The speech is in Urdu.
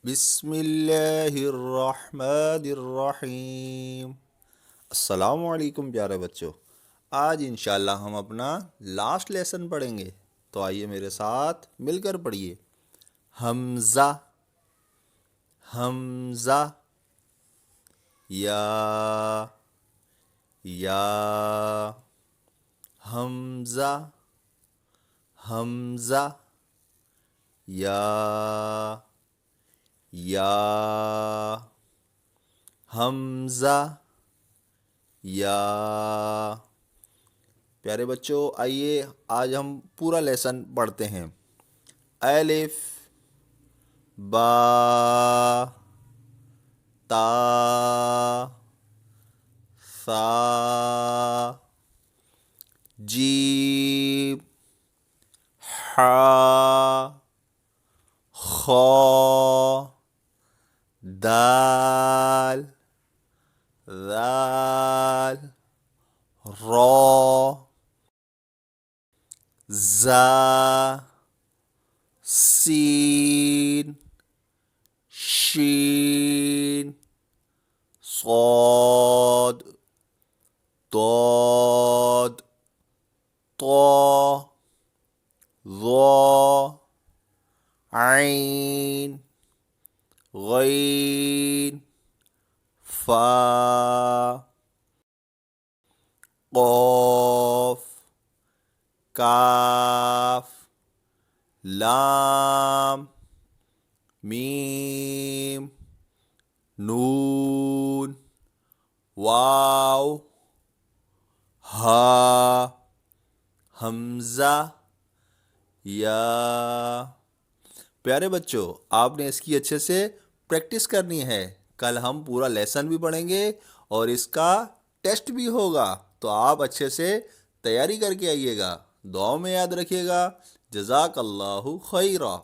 بسم اللہ الرحمن الرحیم۔ السلام علیکم پیارے بچوں، آج انشاءاللہ ہم اپنا لاسٹ لیسن پڑھیں گے، تو آئیے میرے ساتھ مل کر پڑھیے۔ حمزہ، حمزہ، یا، یا، حمزہ، حمزہ، یا، یا، حمزہ، یا۔ پیارے بچوں، آئیے آج ہم پورا لیسن پڑھتے ہیں۔ الف، با، تا، ثا، جیم، حا، خا، دال، ذال، را، زا، سین، شین، صاد، ضاد، طا، ظا، عین، غین، فا، قاف، کاف، لام، میم، نون، واو، ہا، حمزہ، یا۔ پیارے بچوں، آپ نے اس کی اچھے سے پریکٹس کرنی ہے، کل ہم پورا لیسن بھی پڑھیں گے اور اس کا ٹیسٹ بھی ہوگا، تو آپ اچھے سے تیاری کر کے آئیے گا۔ دعاؤں میں یاد رکھیے گا۔ جزاک اللہ خیرہ۔